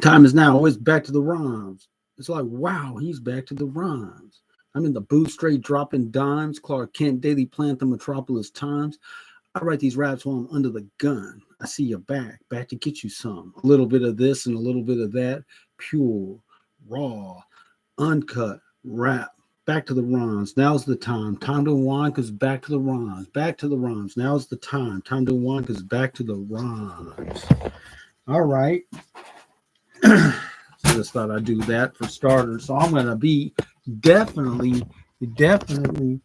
Time is now. Always back to the rhymes. It's like, wow, he's back to the rhymes. I'm in the booth straight dropping dimes. Clark Kent, Daily Plant, the Metropolis Times. I write these raps while I'm under the gun. I see you back to get you some. A little bit of this and a little bit of that. Pure, raw, uncut rap. Back to the rhymes. Now's the time. Time to unwind because back to the rhymes. Back to the rhymes. Now's the time. Time to unwind because back to the rhymes. All right. So just thought I'd do that for starters. So I'm gonna be definitely, definitely,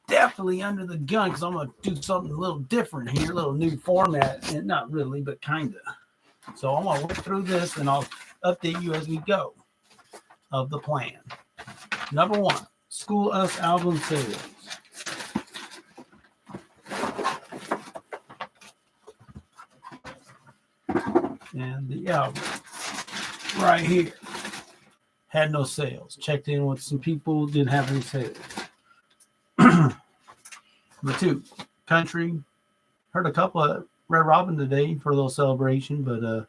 definitely under the gun because I'm gonna do something a little different here, a little new format, and not really, but kinda. So I'm gonna work through this and I'll update you as we go of the plan. Number one, School Us album sales. And the album right here had no sales. Checked in with some people, didn't have any sales. Number two, country. Heard a couple of Red Robin today for a little celebration, but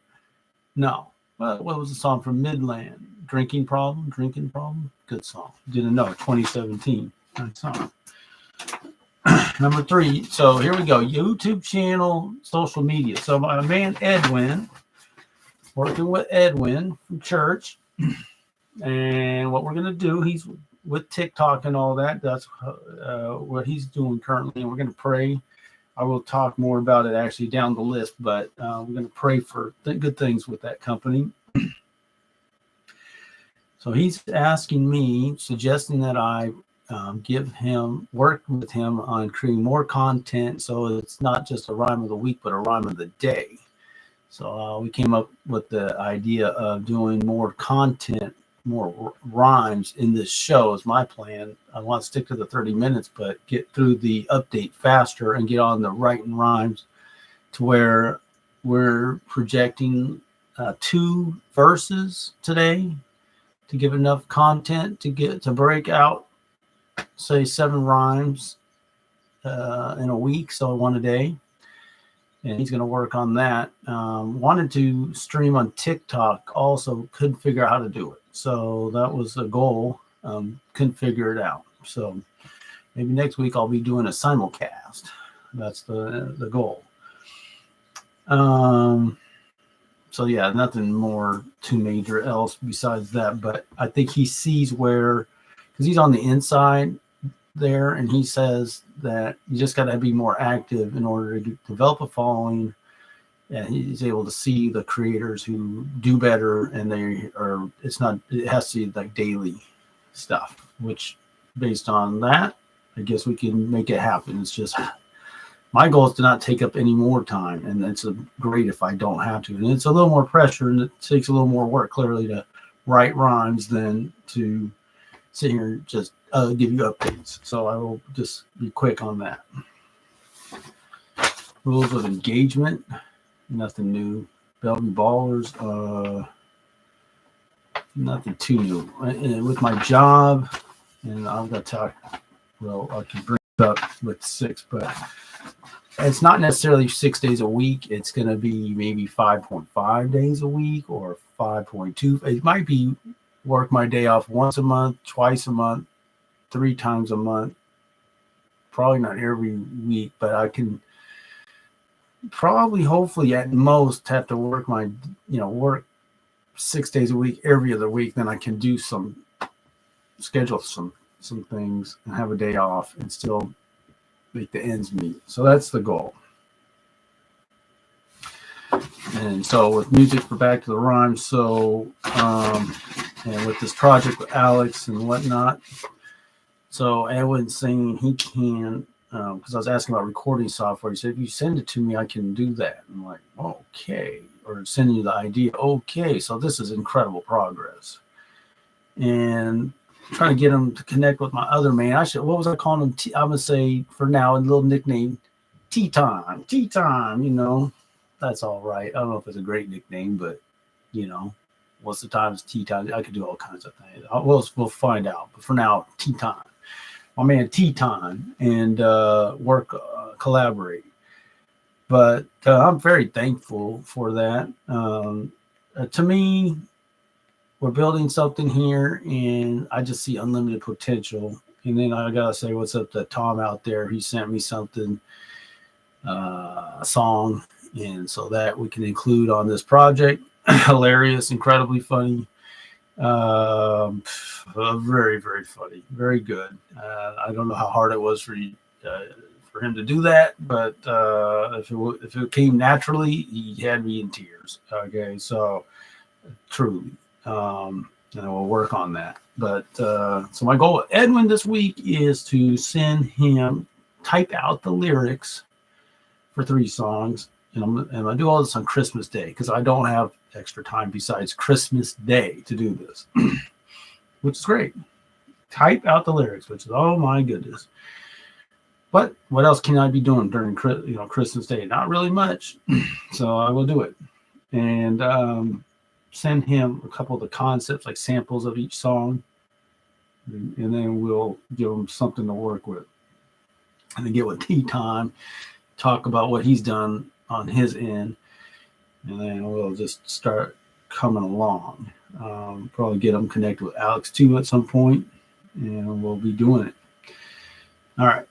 no. What was the song from Midland? Drinking Problem? Good song. Didn't know. 2017. Good song. Number three. So here we go. YouTube channel, social media. So my man Edwin, working with Edwin from church. And what we're going to do, he's with TikTok and all that. That's what he's doing currently. And we're going to pray. I will talk more about it actually down the list, but we're going to pray for good things with that company. So he's asking me, suggesting that I work with him on creating more content. So it's not just a rhyme of the week, but a rhyme of the day. So we came up with the idea of doing more content, more rhymes in this show is my plan. I want to stick to the 30 minutes, but get through the update faster and get on the writing rhymes to where we're projecting 2 verses today to give enough content to break out, say 7 rhymes in a week, so 1 a day. And he's going to work on that. Wanted to stream on TikTok, also couldn't figure out how to do it. So that was a goal. Couldn't figure it out. So maybe next week I'll be doing a simulcast. That's the goal. So yeah, nothing more too major else besides that. But I think he sees where, because he's on the inside there, and he says that you just got to be more active in order to develop a following. And he's able to see the creators who do better, and it has to be like daily stuff, which based on that, I guess we can make it happen. It's just my goal is to not take up any more time, and it's great if I don't have to. And it's a little more pressure, and it takes a little more work, clearly, to write rhymes than to sit here and just give you updates. So I will just be quick on that. Rules of engagement, nothing new. Bellevue Ballers, nothing too new. With my job, and I'm going to talk, well, I can bring it up with 6, but it's not necessarily 6 days a week. It's going to be maybe 5.5 days a week or 5.2. It might be work my day off once a month, twice a month, 3 times a month. Probably not every week, but I can probably, hopefully, at most have to work work 6 days a week, every other week. Then I can do schedule some things and have a day off and still make the ends meet. So that's the goal. And so with music for Back to the Rhyme, so and with this project with Alex and whatnot, so Edwin's saying he can, because I was asking about recording software. He said, if you send it to me, I can do that. I'm like, okay. Or send you the idea. Okay. So this is incredible progress. And trying to get him to connect with my other man. What was I calling him? I'm going to say for now, a little nickname, Tea Time, that's all right. I don't know if it's a great nickname, but what's the time? It's tea time. I could do all kinds of things. We'll find out. But for now, Tea Time. My man Tea Time, and collaborate. But I'm very thankful for that. to me, we're building something here, and I just see unlimited potential. And then I gotta say, what's up to Tom out there? He sent me something, a song, and so that we can include on this project. Hilarious, incredibly funny, very, very funny, very good. I don't know how hard it was for him to do that, but if it came naturally, he had me in tears. Okay, so truly, and we'll work on that. But so my goal with Edwin this week is to send him, type out the lyrics for 3 songs, and I'm gonna do all this on Christmas Day because I don't have extra time besides Christmas Day to do this, which is great. Type out the lyrics, which is, oh my goodness. But what else can I be doing during Christmas Day? Not really much, so I will do it, and send him a couple of the concepts, like samples of each song, and then we'll give him something to work with, and then get with Tea Time, talk about what he's done on his end, and then we'll just start coming along. Probably get him connected with Alex too at some point, and we'll be doing it. All right.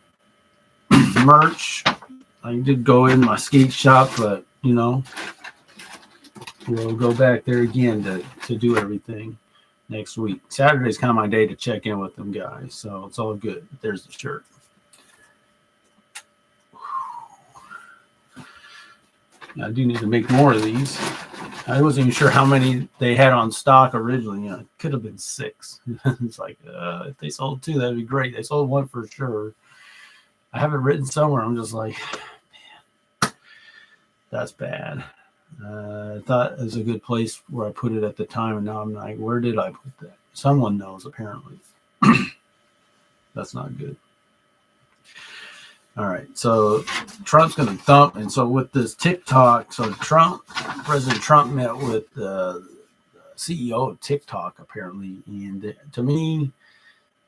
Merch. I did go in my skate shop, but we'll go back there again to do everything next week. Saturday's kind of my day to check in with them guys, so it's all good. There's the shirt. I do need to make more of these. I wasn't even sure how many they had on stock originally. It could have been 6. It's like, if they sold 2, that'd be great. They sold 1 for sure. I have it written somewhere. I'm just like, man, that's bad. I thought it was a good place where I put it at the time, and now I'm like, where did I put that? Someone knows, apparently. That's not good. All right, so Trump's going to thump, and so with this TikTok, so President Trump met with the CEO of TikTok, apparently, and to me,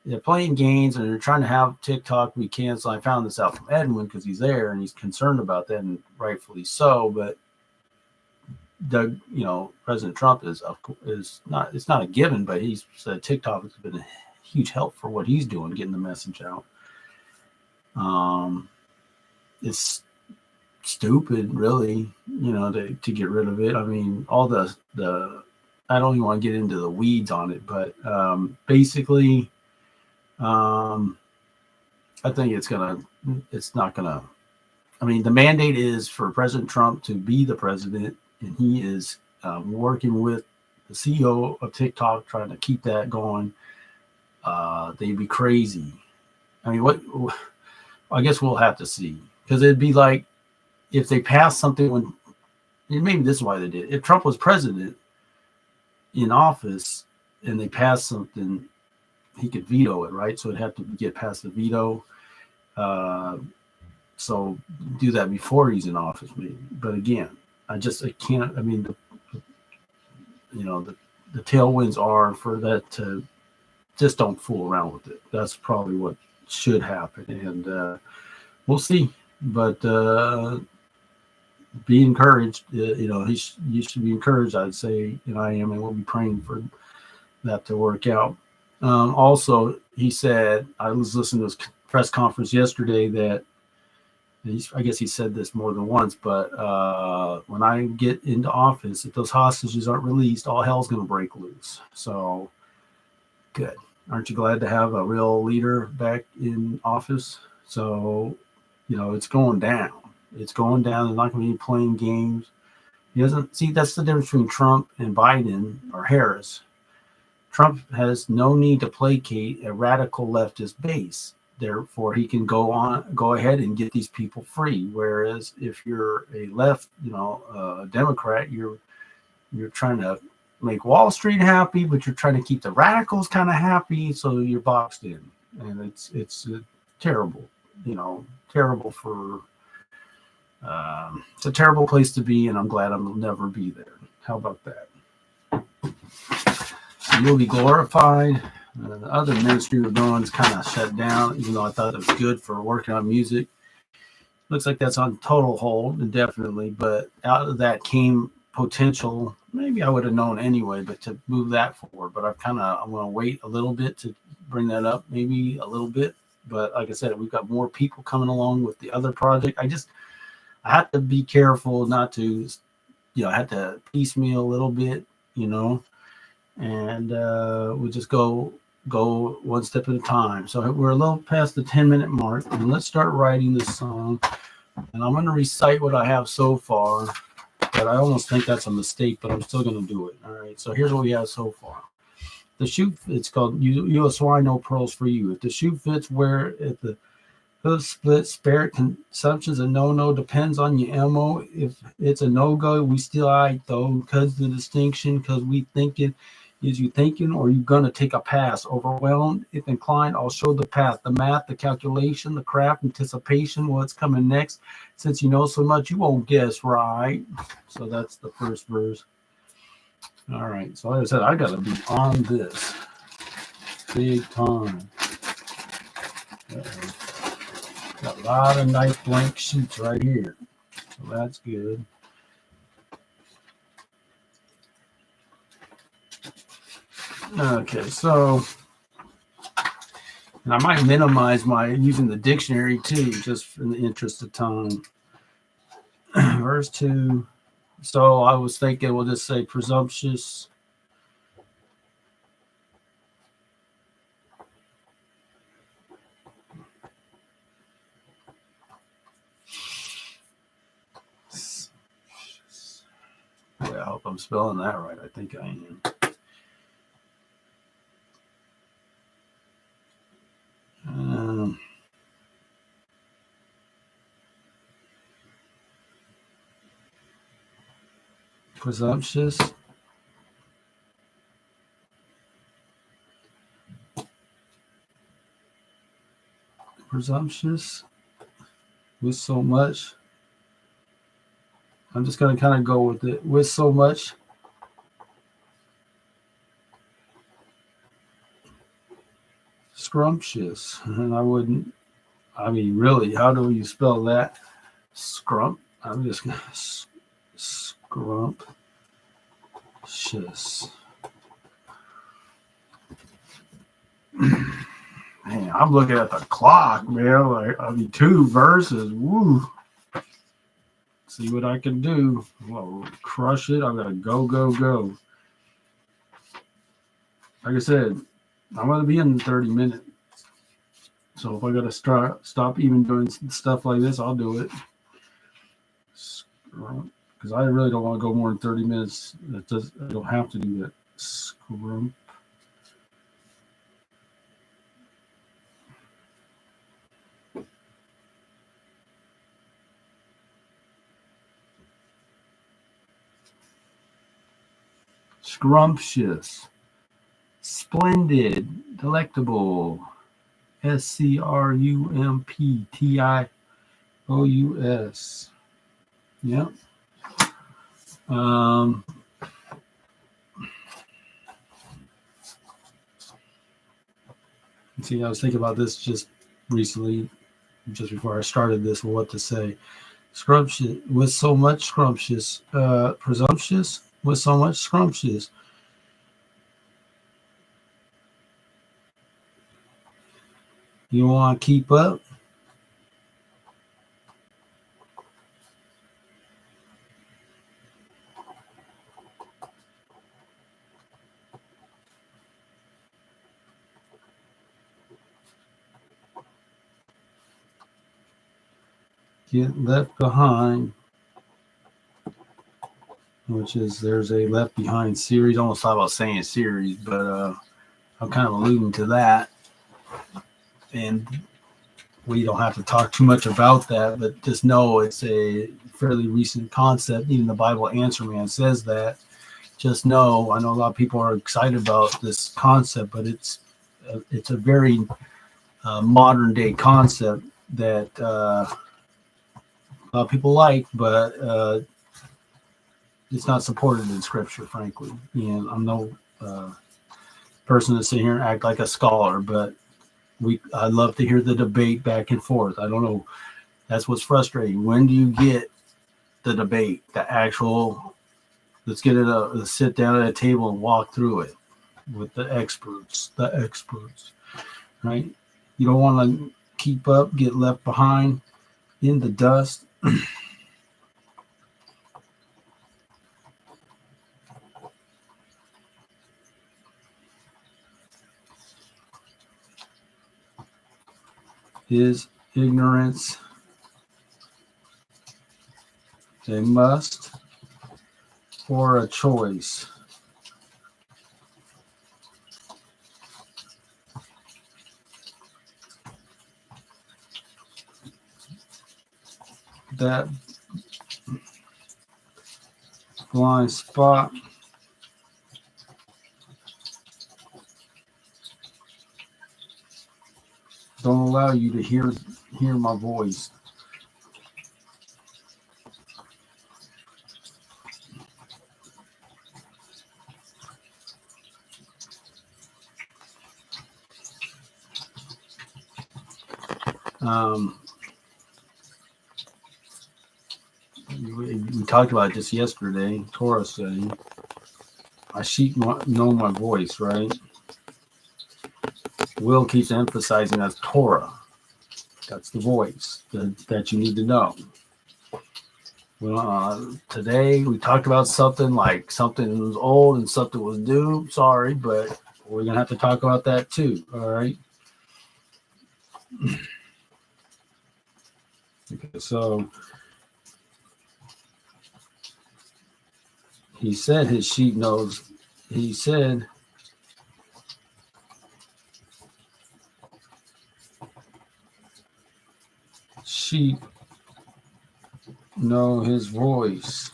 they're playing games, and they're trying to have TikTok be canceled. I found this out from Edwin because he's there, and he's concerned about that, and rightfully so, but President Trump is not, it's not a given, but he's said TikTok has been a huge help for what he's doing, getting the message out. It's stupid, really, to get rid of it. I mean, all the I don't even want to get into the weeds on it, but basically, I think it's not gonna. I mean, the mandate is for President Trump to be the president, and he is working with the CEO of TikTok, trying to keep that going. They'd be crazy. I mean, what? I guess we'll have to see, because it'd be like if they passed something when, and maybe this is why they did. If Trump was president in office and they passed something, he could veto it, right? So it'd have to get past the veto. So do that before he's in office, maybe. But again, I can't. I mean, the tailwinds are for that to just don't fool around with it. That's probably what should happen, and we'll see. But be encouraged. You should be encouraged. I'd say, I am, and we'll be praying for that to work out. Also, he said, I was listening to his press conference yesterday, that I guess he said this more than once, but when I get into office, if those hostages aren't released, all hell's going to break loose. So good. Aren't you glad to have a real leader back in office? So, it's going down. It's going down. They're not going to be playing games. He doesn't see, that's the difference between Trump and Biden or Harris. Trump has no need to placate a radical leftist base. Therefore, he can go ahead and get these people free. Whereas if you're a left, a Democrat, you're trying to make Wall Street happy, but you're trying to keep the radicals kind of happy, so you're boxed in, and it's terrible. Terrible for. It's a terrible place to be, and I'm glad I'll never be there. How about that? So you'll be glorified. The other ministry we're doing is kind of shut down, even though I thought it was good for working on music. Looks like that's on total hold indefinitely, but out of that came potential. Maybe I would have known anyway, but to move that forward. But I'm going to wait a little bit to bring that up, maybe a little bit. But like I said, we've got more people coming along with the other project. I have to be careful not to, I had to piecemeal a little bit, and we'll just go one step at a time. So we're a little past the 10-minute mark, and let's start writing this song. And I'm going to recite what I have so far, but I almost think that's a mistake, but I'm still going to do it. All right. So here's what we have so far. The shoe, it's called You a Swine, No Pearls for You. If the shoe fits, wear it. If the hood split, spare it. Consumption's a no-no, depends on your MO. If it's a no-go, we still aight though, because the distinction, because we thinking, is you thinking or you gonna take a pass? Overwhelmed, if inclined, I'll show the path, the math, the calculation, the craft, anticipation, what's coming next. Since you know so much, you won't guess right. So that's the first verse. All right. So like I said, I gotta be on this big time. Got a lot of nice blank sheets right here. So that's good. Okay, so and I might minimize my using the dictionary too, just in the interest of time. Verse 2. So I was thinking we'll just say presumptuous. Yeah, I hope I'm spelling that right. I think I am. Presumptuous. Presumptuous with so much. I'm just going to kind of go with it. With so much. Scrumptious. And really, how do you spell that? Scrump. I'm just going to scrumptious. Man, I'm looking at the clock, man. 2 verses. Woo. See what I can do. Well, crush it. I'm going to go. Like I said, I'm going to be in 30 minutes. So if I got to stop even doing stuff like this, I'll do it. Because I really don't want to go more than 30 minutes. I don't have to do that. Scrump. Scrumptious. Splendid. Delectable. SCRUMPTIOUS. Yep. See, I was thinking about this just recently, just before I started this, what to say. Scrumptious, with so much scrumptious. Presumptuous, with so much scrumptious. You want to keep up? Get left behind, which is there's a Left Behind series. Almost thought about saying series, but I'm kind of alluding to that. And we don't have to talk too much about that, but just know it's a fairly recent concept. Even the Bible Answer Man says that. Just know, I know a lot of people are excited about this concept, but it's a very modern day concept that a lot of people like, but it's not supported in Scripture, frankly. And I'm no person to sit here and act like a scholar, but I'd love to hear the debate back and forth. I don't know. That's what's frustrating. When do you get the debate, the actual Let's get it up. Let's sit down at a table and walk through it with the experts. The experts, right? You don't want to keep up, get left behind in the dust. Is ignorance. They must, or a choice. That blind spot don't allow you to hear my voice. We talked about this yesterday. Torah saying, "My sheep know my voice." Right? Will keeps emphasizing that's Torah. That's the voice that you need to know. Well, today we talked about something like something was old and something was new. Sorry, but we're gonna have to talk about that too. All right. Okay, so he said his sheep knows. He said sheep know his voice.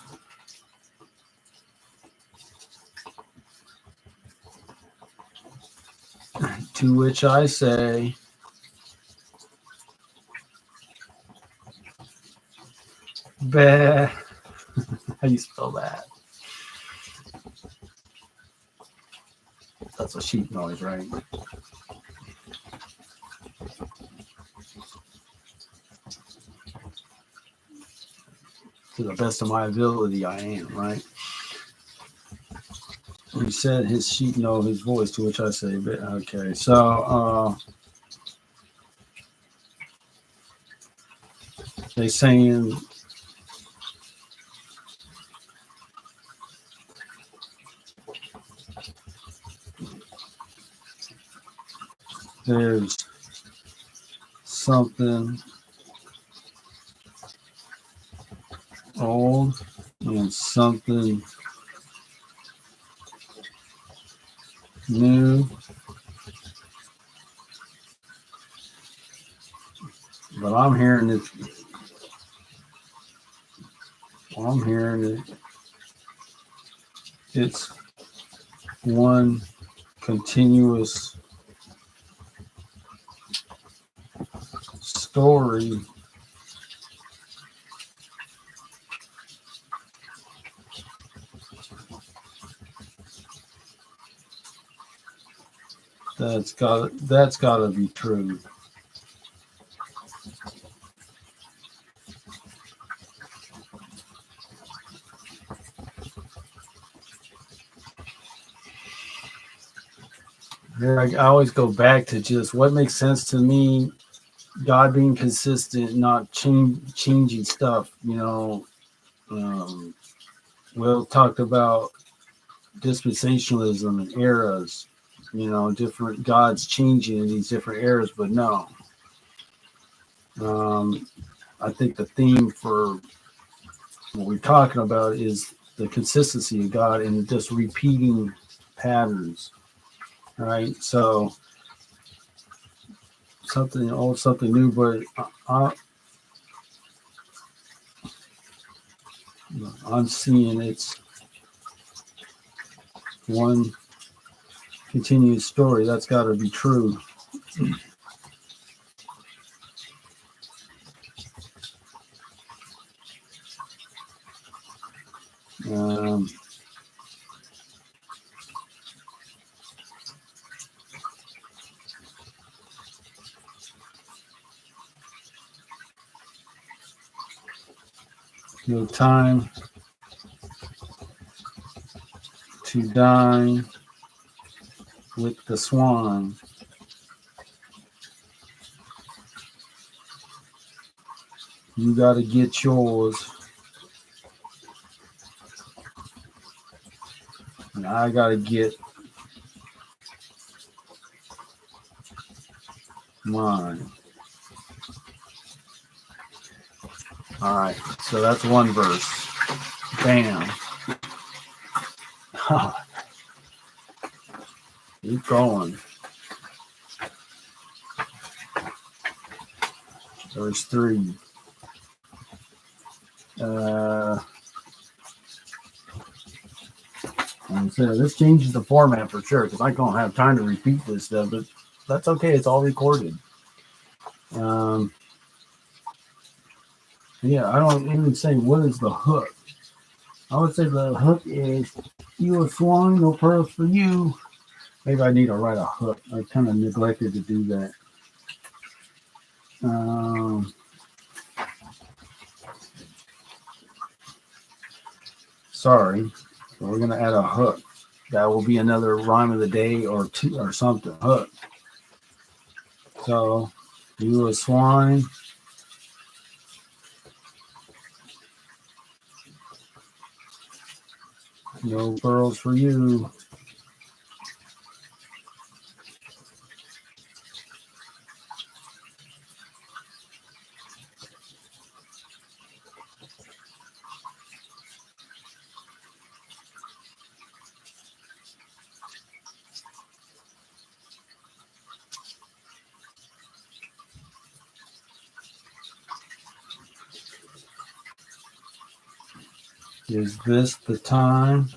To which I say, bah. How do you spell that? That's a sheep noise, right? To the best of my ability, I am, right? He said his sheep know his voice, to which I say, okay, so they saying there's something old and something new, but I'm hearing it. I'm hearing it. It's one continuous story that's got to be true. I always go back to just what makes sense to me. God being consistent, not changing stuff. Will talked about dispensationalism and eras. Different gods changing in these different eras, but no. I think the theme for what we're talking about is the consistency of God and just repeating patterns. Right, so something old, something new, but I'm seeing it's one continuous story. That's got to be true. No time to dine with the swine. You got to get yours. And I got to get mine. All right, so that's one verse. Bam. Keep going. Verse 3. So this changes the format for sure because I don't have time to repeat this stuff, but that's okay. It's all recorded. Yeah, I don't even say what is the hook. I would say the hook is you a swine, no pearls for you. Maybe I need to write a hook. I kind of neglected to do that. Sorry. So we're going to add a hook. That will be another rhyme of the day or two or something. Hook. So, you a swine. No pearls for you. Is this the time?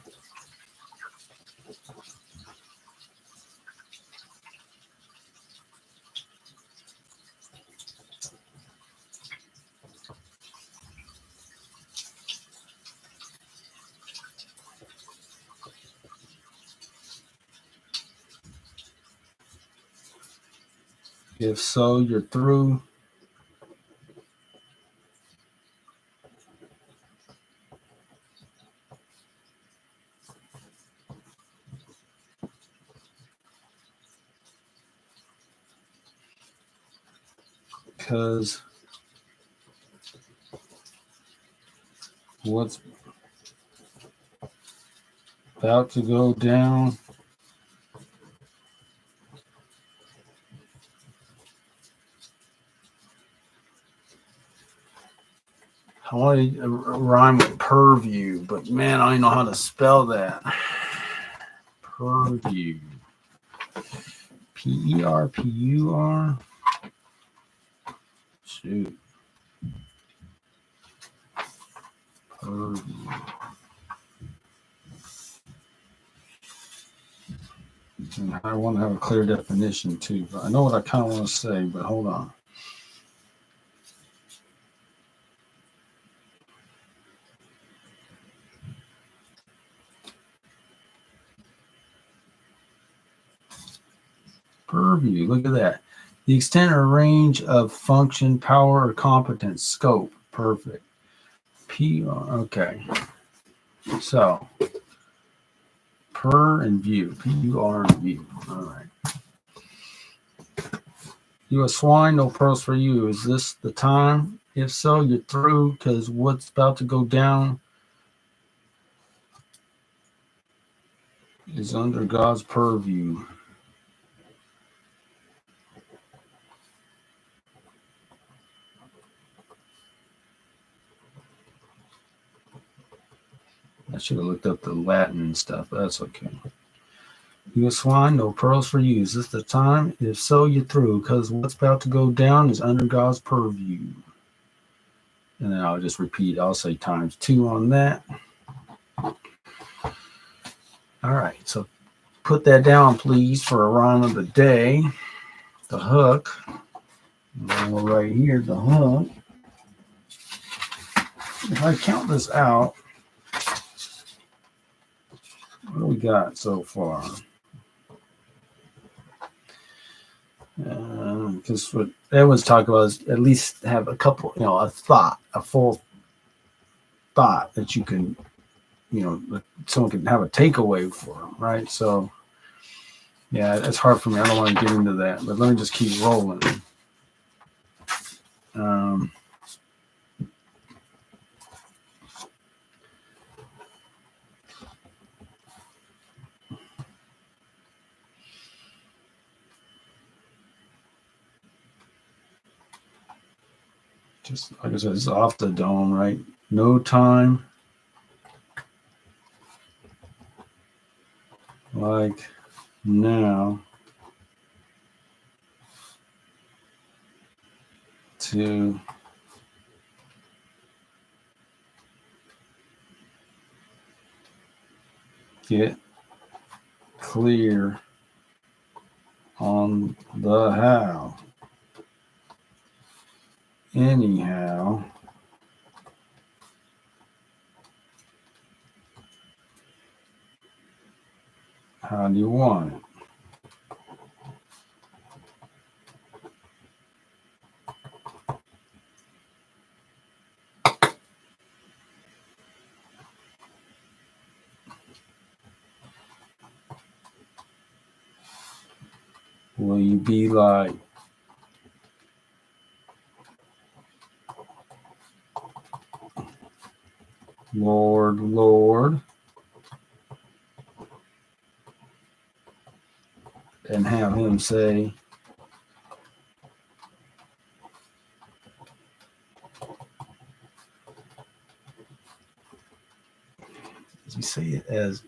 If so, you're through. Because what's about to go down I want to rhyme with purview, but man, I don't know how to spell that. Purview. P-E-R-P-U-R. Shoot. Purview. And I want to have a clear definition too, but I know what I kind of want to say, but hold on. Purview, look at that. The extent or range of function, power, or competence, scope. Perfect. Okay. So, per and view. P-U-R and view. All right. You a swine, no pearls for you. Is this the time? If so, you're through because what's about to go down is under God's purview. I should have looked up the Latin and stuff, but that's okay. You a swine, no pearls for you. Is this the time? If so, you're through, because what's about to go down is under God's purview. And then I'll just repeat. I'll say times 2 on that. All right, so put that down, please, for a rhyme of the day. The hook. And then we're right here, the hook. If I count this out, what do we got so far? Because what everyone's talking about is at least have a couple, a thought, a full thought that you can someone can have a takeaway for them, right? So, yeah, it's hard for me. I don't want to get into that, but let me just keep rolling. Just like I said, it's off the dome, right? No time like now to get clear on the how. Anyhow, how do you want it? Will you be like, Lord, Lord, and have him say, does he say it as,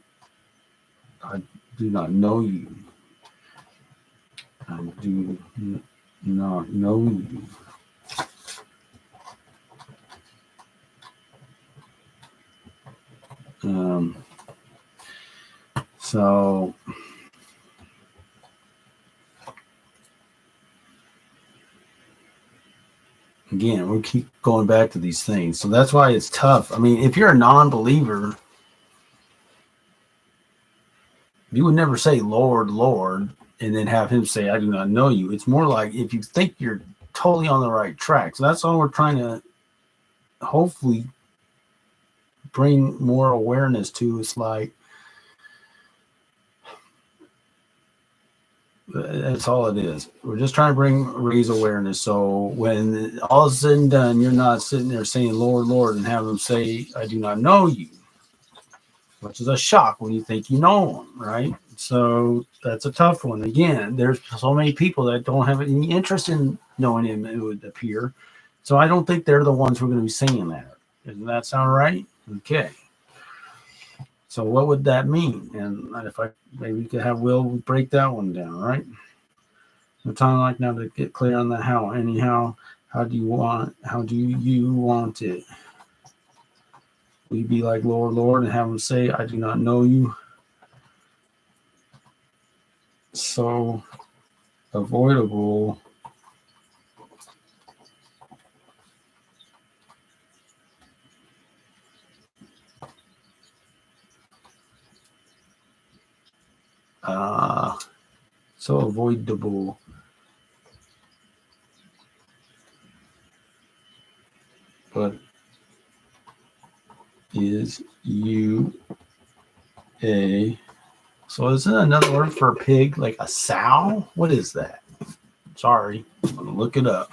I do not know you? I do not know you. So again, we keep going back to these things. So that's why it's tough. I mean, if you're a non-believer, you would never say, Lord, Lord, and then have him say, I do not know you. It's more like if you think you're totally on the right track. So that's all we're trying to hopefully bring more awareness to. It's like, that's all it is. We're just trying to raise awareness. So when all is said and done, you're not sitting there saying, Lord, Lord, and have them say, I do not know you, which is a shock when you think you know him, right? So that's a tough one. Again, there's so many people that don't have any interest in knowing him, it would appear. So I don't think they're the ones who are going to be saying that. Doesn't that sound right? Okay. So what would that mean? And if maybe you could have Will break that one down, right? No time like now to get clear on the how. Anyhow, how do you want it? Will you be like, Lord, Lord, and have him say, I do not know you? So avoidable. So avoidable. But is you a, so is it another word for a pig, like a sow? What is that? Sorry, I'm gonna look it up.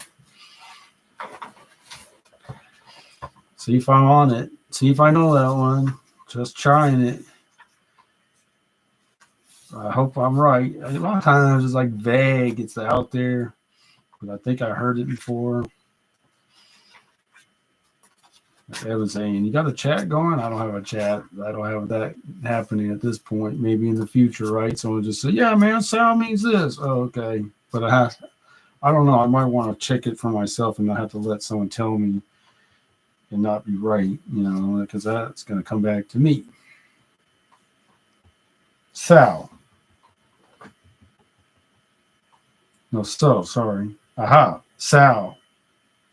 See if I'm on it. See if I know that one. Just trying it. I hope I'm right. A lot of times it's like vague. It's out there, but I think I heard it before. Evan saying, you got a chat going? I don't have a chat. I don't have that happening at this point. Maybe in the future, right? Someone just say, yeah, man, Sal means this. Oh, okay. But I don't know. I might want to check it for myself and not have to let someone tell me and not be right, because that's going to come back to me. Sal. No, sorry. Aha. Sal.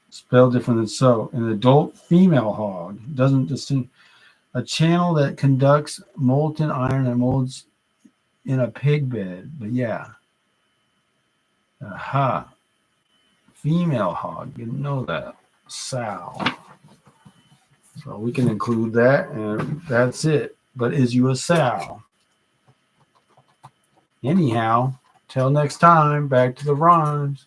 Spelled different than so. An adult female hog doesn't distinguish. A channel that conducts molten iron and molds in a pig bed. But yeah. Aha. Female hog. Didn't know that. Sow. So we can include that, and that's it. But is you a Sal? Anyhow, till next time, back to the rhymes.